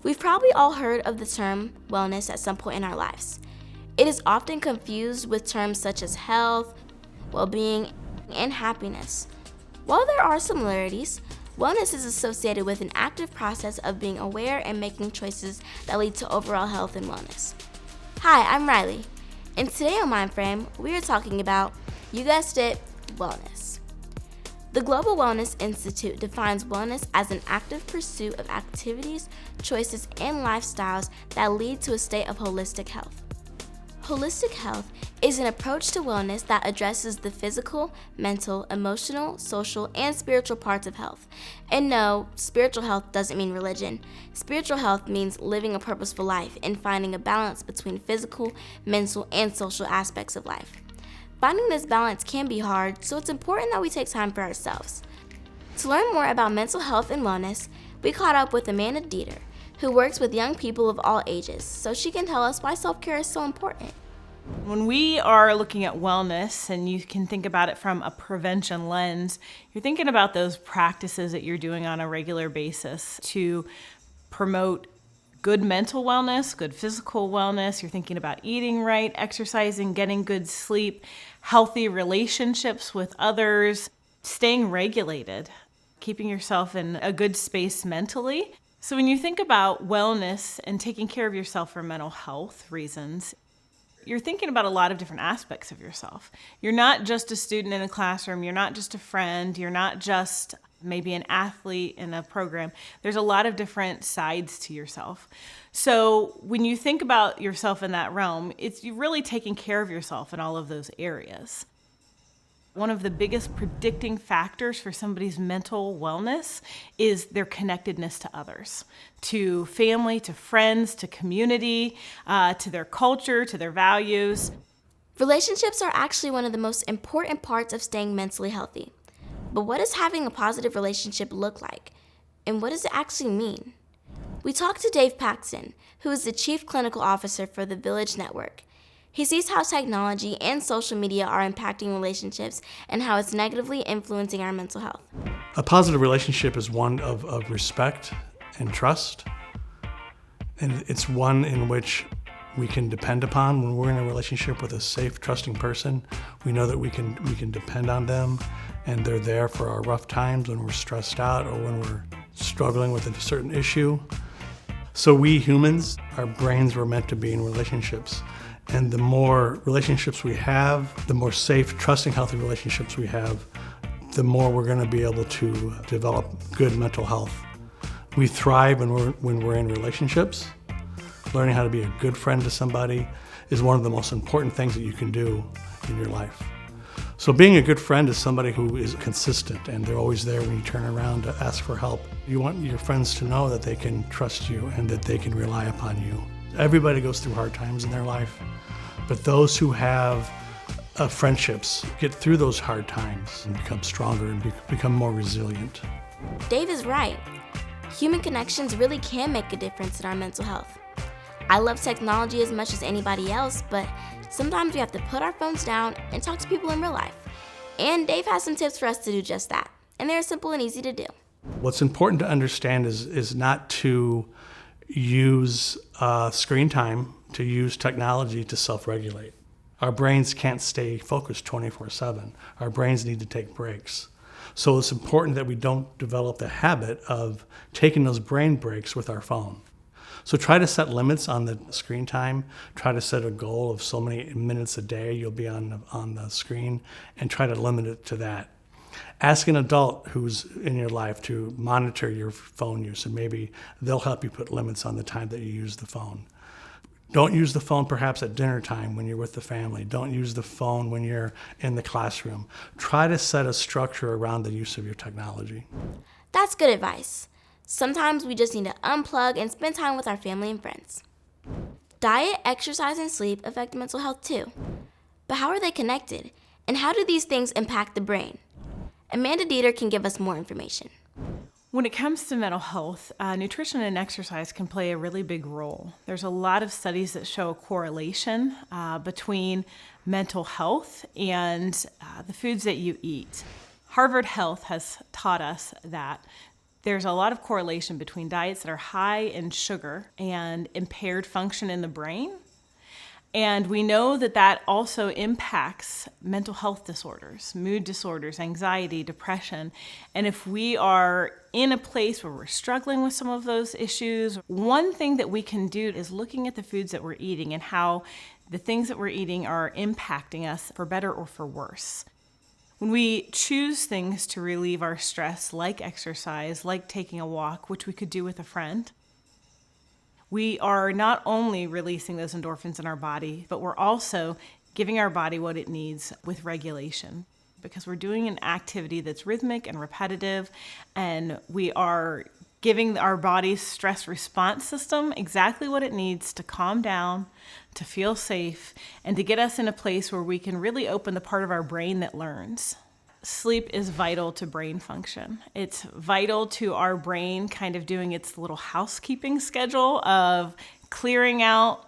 We've probably all heard of the term wellness at some point in our lives. It is often confused with terms such as health, well-being, and happiness. While there are similarities, wellness is associated with an active process of being aware and making choices that lead to overall health and wellness. Hi, I'm Rylee, and today on Mindframe, we are talking about, you guessed it, wellness. The Global Wellness Institute defines wellness as an active pursuit of activities, choices, and lifestyles that lead to a state of holistic health. Holistic health is an approach to wellness that addresses the physical, mental, emotional, social, and spiritual parts of health. And no, spiritual health doesn't mean religion. Spiritual health means living a purposeful life and finding a balance between physical, mental, and social aspects of life. Finding this balance can be hard, so it's important that we take time for ourselves. To learn more about mental health and wellness, we caught up with Amanda Dieter, who works with young people of all ages, so she can tell us why self-care is so important. When we are looking at wellness, and you can think about it from a prevention lens, you're thinking about those practices that you're doing on a regular basis to promote good mental wellness, good physical wellness. You're thinking about eating right, exercising, getting good sleep, healthy relationships with others, staying regulated, keeping yourself in a good space mentally. So when you think about wellness and taking care of yourself for mental health reasons, you're thinking about a lot of different aspects of yourself. You're not just a student in a classroom. You're not just a friend. You're not just maybe an athlete in a program. There's a lot of different sides to yourself. So when you think about yourself in that realm, it's you really taking care of yourself in all of those areas. One of the biggest predicting factors for somebody's mental wellness is their connectedness to others, to family, to friends, to community, to their culture, to their values. Relationships are actually one of the most important parts of staying mentally healthy. But what does having a positive relationship look like? And what does it actually mean? We talked to Dave Paxton, who is the Chief Clinical Officer for the Village Network. He sees how technology and social media are impacting relationships and how it's negatively influencing our mental health. A positive relationship is one of respect and trust. And it's one in which we can depend upon. When we're in a relationship with a safe, trusting person, we know that we can depend on them, and they're there for our rough times when we're stressed out or when we're struggling with a certain issue. So we humans, our brains were meant to be in relationships. And the more relationships we have, the more safe, trusting, healthy relationships we have, the more we're going to be able to develop good mental health. We thrive when we're in relationships. Learning how to be a good friend to somebody is one of the most important things that you can do in your life. So being a good friend is somebody who is consistent, and they're always there when you turn around to ask for help. You want your friends to know that they can trust you and that they can rely upon you. Everybody goes through hard times in their life, but those who have friendships get through those hard times and become stronger and become more resilient. Dave is right. Human connections really can make a difference in our mental health. I love technology as much as anybody else, but sometimes we have to put our phones down and talk to people in real life. And Dave has some tips for us to do just that, and they're simple and easy to do. What's important to understand is not to use screen time, to use technology to self-regulate. Our brains can't stay focused 24/7. Our brains need to take breaks. So it's important that we don't develop the habit of taking those brain breaks with our phone. So try to set limits on the screen time. Try to set a goal of so many minutes a day you'll be on the screen, and try to limit it to that. Ask an adult who's in your life to monitor your phone use, and maybe they'll help you put limits on the time that you use the phone. Don't use the phone perhaps at dinner time when you're with the family. Don't use the phone when you're in the classroom. Try to set a structure around the use of your technology. That's good advice. Sometimes we just need to unplug and spend time with our family and friends. Diet, exercise, and sleep affect mental health too. But how are they connected? And how do these things impact the brain? Amanda Dieter can give us more information. When it comes to mental health, nutrition and exercise can play a really big role. There's a lot of studies that show a correlation between mental health and the foods that you eat. Harvard Health has taught us that There's a lot of correlation between diets that are high in sugar and impaired function in the brain. And we know that that also impacts mental health disorders, mood disorders, anxiety, depression. And if we are in a place where we're struggling with some of those issues, one thing that we can do is looking at the foods that we're eating and how the things that we're eating are impacting us for better or for worse. When we choose things to relieve our stress, like exercise, like taking a walk, which we could do with a friend, we are not only releasing those endorphins in our body, but we're also giving our body what it needs with regulation, because we're doing an activity that's rhythmic and repetitive, and we are giving our body's stress response system exactly what it needs to calm down, to feel safe, and to get us in a place where we can really open the part of our brain that learns. Sleep is vital to brain function. It's vital to our brain kind of doing its little housekeeping schedule of clearing out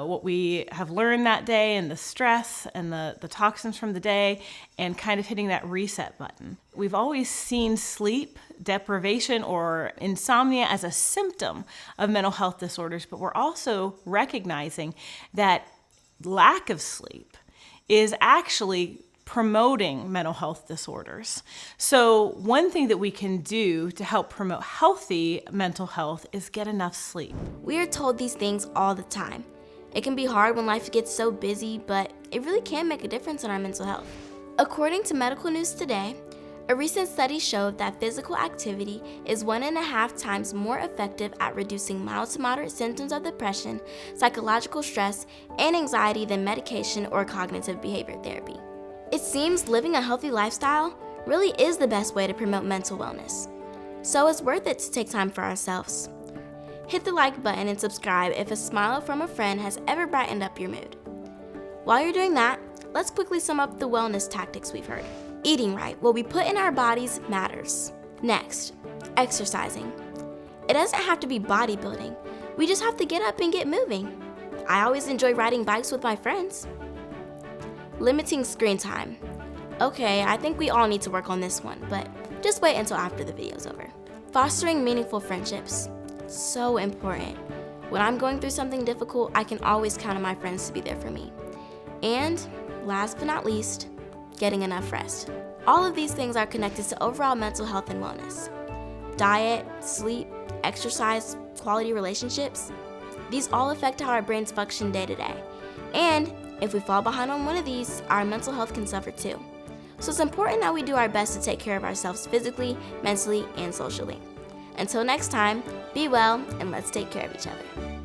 what we have learned that day and the stress and the toxins from the day, and kind of hitting that reset button. We've always seen sleep deprivation or insomnia as a symptom of mental health disorders, but we're also recognizing that lack of sleep is actually promoting mental health disorders. So one thing that we can do to help promote healthy mental health is get enough sleep. We are told these things all the time. It can be hard when life gets so busy, but it really can make a difference in our mental health. According to Medical News Today, a recent study showed that physical activity is 1.5 times more effective at reducing mild to moderate symptoms of depression, psychological stress, and anxiety than medication or cognitive behavior therapy. It seems living a healthy lifestyle really is the best way to promote mental wellness. So it's worth it to take time for ourselves. Hit the like button and subscribe if a smile from a friend has ever brightened up your mood. While you're doing that, let's quickly sum up the wellness tactics we've heard. Eating right, what we put in our bodies matters. Next, exercising. It doesn't have to be bodybuilding. We just have to get up and get moving. I always enjoy riding bikes with my friends. Limiting screen time. Okay, I think we all need to work on this one, but just wait until after the video's over. Fostering meaningful friendships. So important. When I'm going through something difficult, I can always count on my friends to be there for me. And last but not least, getting enough rest. All of these things are connected to overall mental health and wellness. Diet, sleep, exercise, quality relationships. These all affect how our brains function day to day. And if we fall behind on one of these, our mental health can suffer too. So it's important that we do our best to take care of ourselves physically, mentally, and socially. Until next time, be well, and let's take care of each other.